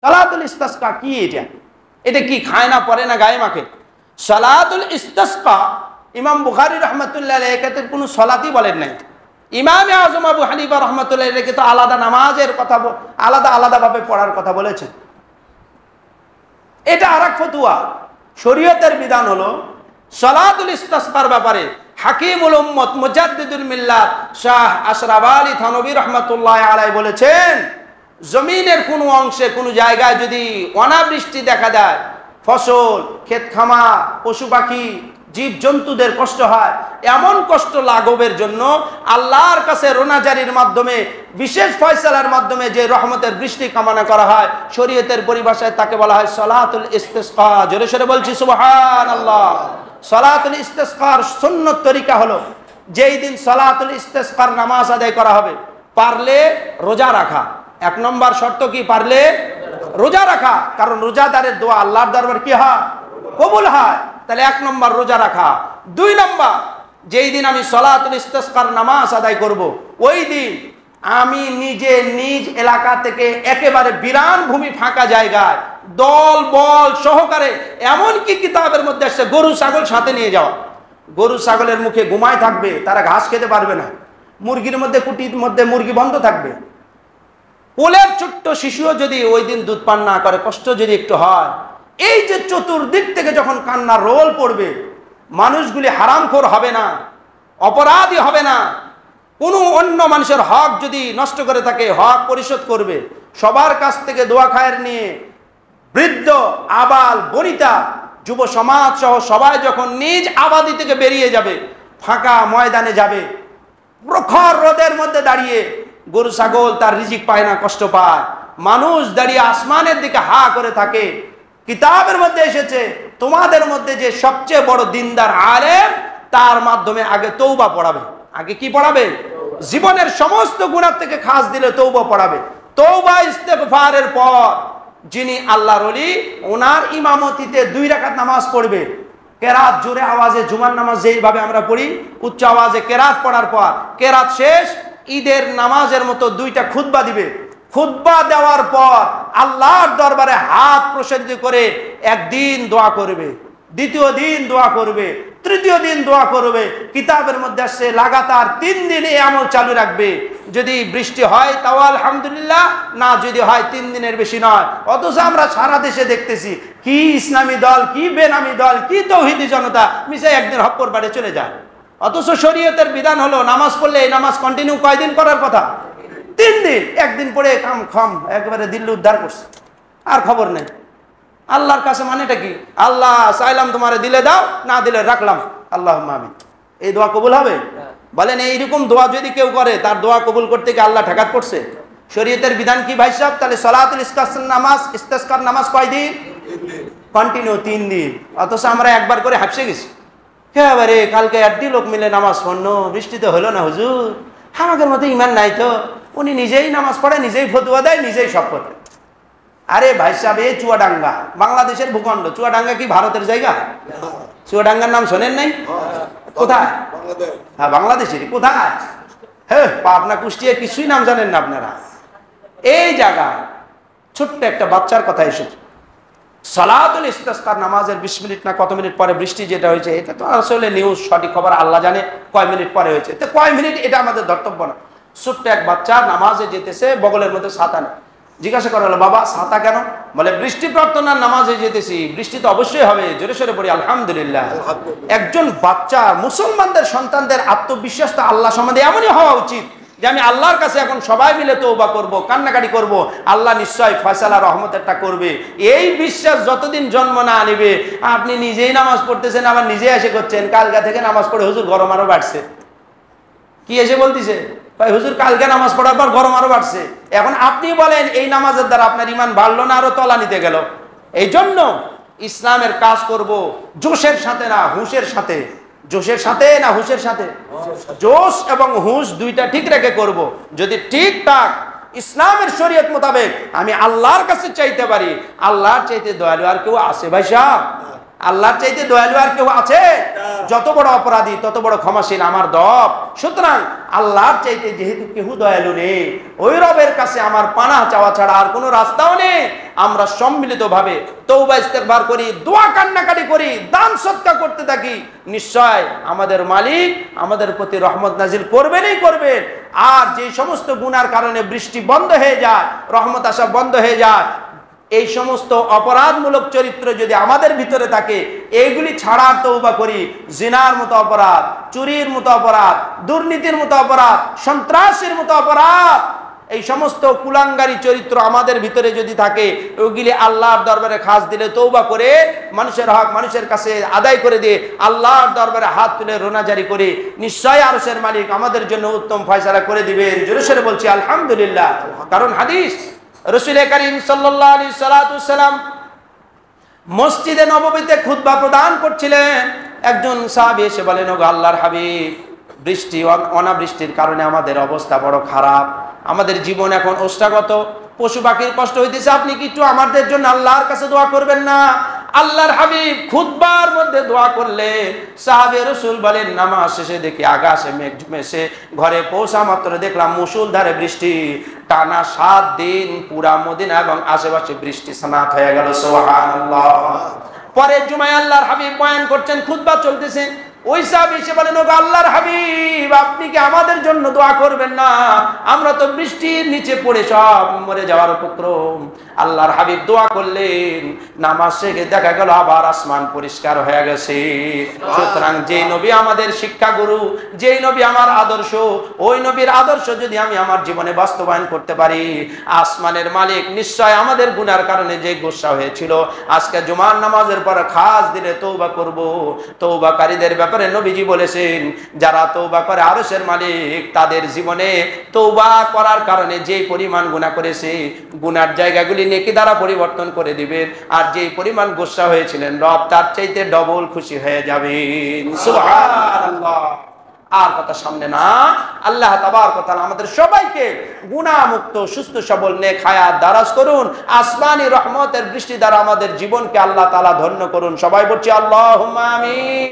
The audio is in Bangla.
সালাতুল ইস্তিসকা কি? এটা কি খায় না পরে না গায়ে মাখে? সালাতুল ইস্তিসকা ইমাম বুখারী রাহমাতুল্লাহ আলাইহি এর কোনো সালাতই বলেন নাই। ইমাম আযম আবু হানিফা রাহমাতুল্লাহ আলাইহি তো আলাদা নামাজের কথা, আলাদা ভাবে পড়ার কথা বলেছেন। এটা আরেক ফতোয়া। শরীয়তের বিধান হলো সালাতুল ইস্তিসকার ব্যাপারে হাকিমুল উম্মত মুজাদ্দিদুল মিল্লাত শাহ আশরাফ আলী থানভী রাহমাতুল্লাহ আলাইহি বলেছেন, জমিনের কোনো অংশে কোনো জায়গায় যদি অনাবৃষ্টি দেখা দেয়, ফসল, ক্ষেত খামা, পশু পাখি, জীব জন্তুদের কষ্ট হয়, এমন কষ্ট লাঘবের জন্য আল্লাহর কাছে রোনাজারির মাধ্যমে, বিশেষ ফয়সালার মাধ্যমে যে রহমতের বৃষ্টি কামনা করা হয়, শরীয়তের পরিভাষায় তাকে বলা হয় সালাতুল ইস্তিসকা। জোরে সোরে বলছি সুবহানাল্লাহ। সালাতুল ইস্তিসকার সুন্নত তরিকা হলো, যেই দিন সালাতুল ইস্তিসকার নামাজ আদায় করা হবে, পারলে রোজা রাখা। 1 নম্বর শর্ত কি? পারলে রোজা রাখা, কারণ রোজাদারের দোয়া আল্লাহর দরবারে কি হয়? কবুল হয়। তাহলে 1 নম্বর রোজা রাখা। 2 নম্বর, যেই দিন আমি সালাতুল ইস্তিসকার নামাজ আদায় করব, ওই দিন আমি নিজে নিজ এলাকা থেকে একেবারে বিরান ভূমি ফাঁকা জায়গায় দল বল সহকারে, এমনকি কিতাবের মধ্যে আসছে গরু ছাগল সাথে নিয়ে যাওয়া। গরু ছাগলের মুখে ঘুমায় থাকবে, তারা ঘাস খেতে পারবে না। মুরগির মধ্যে, কুটির মধ্যে মুরগি বন্ধ থাকবে। কোলের ছোট্ট শিশুও যদি ওই দিন দুধ পান না করে, কষ্ট যদি একটু হয়, এই যে চতুর্দিক থেকে যখন কান্নার রোল পড়বে, মানুষগুলি হারামখোর হবে না, অপরাধী হবে না, কোনো অন্য মানুষের হক যদি নষ্ট করে থাকে হক পরিশোধ করবে। সবার কাছ থেকে দোয়া খায়ের নিয়ে বৃদ্ধ, আবাল, বনিতা, যুব সমাজ সহ সবাই যখন নিজ আবাদি থেকে বেরিয়ে যাবে, ফাঁকা ময়দানে যাবে, প্রখর রোদের মধ্যে দাঁড়িয়ে গরু ছাগল তার রিজিক পায় না, কষ্ট পায়, মানুষ দাঁড়িয়ে আসমানের দিকে হা করে থাকে। কিতাবের মধ্যে এসেছে, তোমাদের মধ্যে যে সবচেয়ে বড় দিনদার আলেম, তার মাধ্যমে আগে তওবা পড়াবে। আগে কি পড়াবে? জীবনের সমস্ত গুনাহ থেকে খাস দিলে তওবা পড়াবে। তওবা ইস্তেগফারের পর যিনি আল্লাহর ওলি, ওনার ইমামতিতে 2 রাকাত নামাজ পড়বে। কেরাত জোরে আওয়াজে, জুমার নামাজ যেইভাবে আমরা পড়ি, উচ্চ আওয়াজে কেরাত পড়ার পর কেরাত শেষ, ঈদের নামাজের মতো 2টা খুতবা দিবে। খুতবা দেওয়ার পর আল্লাহর দরবারে হাত প্রসারিত করে একদিন দোয়া করবে, দ্বিতীয় দিন দোয়া করবে, তৃতীয় দিন দোয়া করবে। কিতাবের মধ্যে আসছে লাগাতার 3 দিন এই আমল চালু রাখবে। যদি বৃষ্টি হয় তাও আলহামদুলিল্লাহ, না যদি হয় 3 দিনের বেশি নয়। অথচ আমরা সারা দেশে দেখতেছি কি ইসলামী দল, কি বেনামি দল, কি তৌহিদি জনতা মিশে একদিন হপ্পর বাড়ি চলে যায়। অথচ শরীয়তের বিধান হলো নামাজ পড়লে এই নামাজ কন্টিনিউ কয়দিন করার কথা? 3 দিন। একদিন পড়ে কাম খম একেবারে দিল্লি উদ্ধার করছে, আর খবর নেই। আল্লাহর কাছে মানেটা কি? আল্লাহ চাইলাম তোমারে দিলে দাও, না দিলে রাখলাম, আল্লাহুম্মা আমিন। এই দোয়া কবুল হবে? বলেন এইরকম দোয়া যদি কেউ করে, তার দোয়া কবুল করতে কি আল্লাহ ঠেকাত করছে? শরীয়তের বিধান কি ভাই সাহেব? তাহলে সালাতুল ইস্তিসকার নামাজ কয়দিন? কন্টিনিউ 3 দিন। অথচ আমরা একবার করে হাঁপসে গেছি। এবারে কালকে 1টি লোক মিলে নামাজ পড়লো, বৃষ্টিতে হলো না হুজুর। আমাদের মতো ইমান নাই তো, উনি নিজেই নামাজ পড়ে, নিজেই ফতোয়া দেয়, নিজেই সব করে। আরে ভাই সাহেব, এই চুয়াডাঙ্গা বাংলাদেশের ভূখণ্ড। চুয়াডাঙ্গা কি ভারতের জায়গা? চুয়াডাঙ্গার নাম শোনেন নাই? কোথায়? হ্যাঁ, বাংলাদেশের কোথায়? হ্যাঁ, পাবনা, কুষ্টিয়া, কিছুই নাম জানেন না আপনারা। এই জায়গায় ছোট্ট একটা বাচ্চার কথা এসেছে। সালাতুল ইস্তিসকার নামাজের 20 মিনিট না কত মিনিট পরে বৃষ্টি যেটা হয়েছে, এটা তো আসলে নিউজ, সঠিক খবর আল্লাহ জানে কয় মিনিট পরে হয়েছে। তো কয় মিনিট এটা আমাদের ধর্তব্য না। ছোট্ট এক বাচ্চা নামাজে যেতেছে, বগলের মধ্যে ছাতা নেই। জিজ্ঞাসা করা হলো, বাবা ছাতা কেন? বলে বৃষ্টি প্রার্থনার নামাজে যেতেছি, বৃষ্টি তো অবশ্যই হবে, জোরে সোরে পড়ি আলহামদুলিল্লাহ। একজন বাচ্চা, মুসলমানদের সন্তানদের আত্মবিশ্বাস তো আল্লাহ সম্বন্ধে এমনই হওয়া উচিত যে আমি আল্লাহর কাছে এখন সবাই মিলে তওবা করব, কান্নাকাটি করব, আল্লাহ নিশ্চয় ফয়সালা রহমতেরটা করবে। এই বিশ্বাস যতদিন জন্ম না নিবে, আপনি নিজেই নামাজ পড়তেছেন, আবার নিজেই এসে করছেন কালকা থেকে নামাজ পড়ে হুজুর গরম আরো বাড়ছে। কি এসে বলতেছে ভাই হুজুর কালকে নামাজ পড়ার পর গরম আরো বাড়ছে। এখন আপনি বলেন এই নামাজের দ্বারা আপনার ইমান বাড়লো না আরো তলা নিতে গেল? এই জন্য ইসলামের কাজ করব জোশের সাথে না হুঁশের সাথে। জোশের সাথে না হুঁশের সাথে? জোশ এবং হুঁশ 2টা ঠিক রেখে করব। যদি ঠিকঠাক ইসলামের শরীয়ত মোতাবেক আমি আল্লাহর কাছে চাইতে পারি, আল্লাহর চাইতে দয়ালু আর কেউ আছে ভাই সাহেব? আল্লাহর চাইতে দয়ালু আর কেউ আছে? যত বড় অপরাধী তত বড় ক্ষমাশীল আমার রব। সুতরাং আল্লাহর চাইতে যেহেতু কেউ দয়ালু নেই, ওই রবের কাছে আমার পানাহ চাওয়া ছাড়া আর কোনো রাস্তাও নেই। আমরা সম্মিলিতভাবে তওবা ইস্তেগফার করি, দোয়া কান্নাকাটি করি, দান সদকা করতে থাকি, নিশ্চয় আমাদের মালিক আমাদের প্রতি রহমত নাজিল করবেনই করবেন। আর যে সমস্ত গুনার কারণে বৃষ্টি বন্ধ হয়ে যায়, রহমত আসা বন্ধ হয়ে যায়, এই সমস্ত অপরাধমূলক চরিত্র যদি আমাদের ভিতরে থাকে, এইগুলি ছাড়ার তওবা করি, জিনার মতো অপরাধ, চুরির মতো অপরাধ, দুর্নীতির মতো অপরাধ, সন্ত্রাসের মতো অপরাধ, এই সমস্ত কুলাঙ্গারি চরিত্র আমাদের ভিতরে যদি থাকে, ওইগুলি আল্লাহর দরবারে খাস দিলে, তওবা করে মানুষের হক মানুষের কাছে আদায় করে দিয়ে আল্লাহর দরবারে হাত তুলে রোনাজারি করে, নিশ্চয় আরশের মালিক আমাদের জন্য উত্তম ফয়সালা করে দিবেন। জোরে সোরে বলছি আলহামদুলিল্লাহ। কারণ হাদিস, রাসূল করিম সাল্লাল্লাহু আলাইহি সাল্লাম মসজিদে নববীতে খুতবা প্রদান করছিলেন। একজন সাহাবী এসে বলেন, ওগো আল্লাহর হাবিব, বৃষ্টি অনাবৃষ্টির কারণে আমাদের অবস্থা বড় খারাপ, আমাদের জীবন এখন ওষ্ঠাগত, পশু পাখির কষ্ট হইতেছে, আপনি কি একটু আমাদের জন্য আল্লাহর কাছে দোয়া করবেন না? আল্লাহর হাবিব খুতবার মধ্যে দোয়া করলে সাহাবে রাসূল বলেন, নামাজ শেষে দেখি আকাশে মেঘ জমেছে, ঘরে পৌঁছা মাত্র দেখলাম মুষলধারে বৃষ্টি, টানা 7 দিন পুরা মদিনা এবং আশেপাশে বৃষ্টি সানাত হয়ে গেল। সুবহানাল্লাহ। পরের জুমায় আল্লাহর হাবিব বয়ান করছেন, খুতবা চলতেছে, ওই সাহাবী এসে বলেন, ওগো আল্লাহর হাবিব, আপনি কি আমাদের জন্য দোয়া করবেন না? আমরা তো বৃষ্টির নিচে পড়ে সব মরে যাওয়ার উপক্রম। আল্লাহর হাবিব দোয়া করলেন, নামাজ শেষে দেখা গেল আবার আসমান পরিষ্কার হয়ে গেছে। সুতরাং যেই নবী আমাদের শিক্ষা গুরু, যেই নবী আমার আদর্শ, ওই নবীর আদর্শ যদি আমি আমার জীবনে বাস্তবায়ন করতে পারি, আসমানের মালিক নিশ্চয় আমাদের গুনার কারণে যে গোসা হয়েছিল, আজকে জুমার নামাজের পর খাস দিলে তওবা করব। তওবাকারীদের ব্যাপারে নবীজি বলেছেন, যারা তওবা করে আরশের মালিক তাদের জীবনে তওবা করার কারণে যে পরিমাণ গুনাহ করেছে, গুনার জায়গাগুলি নেকি দ্বারা পরিবর্তন করে দিবেন, আর যে পরিমাণ গোসা হয়েছিলেন রব তার চাইতে ডবল খুশি হয়ে যাবেন। সুবহানাল্লাহ। আর কথা সামনে না। আল্লাহ তাবারক ওয়া তাআলা আমাদের সবাইকে গুনাহ মুক্ত সুস্থ সবল নেক হায়াত দারাজ করুন। আসমানি রহমতের বৃষ্টি দ্বারা আমাদের জীবনকে আল্লাহ তাআলা ধন্য করুন। সবাই বলছি আল্লাহুম্মা আমিন।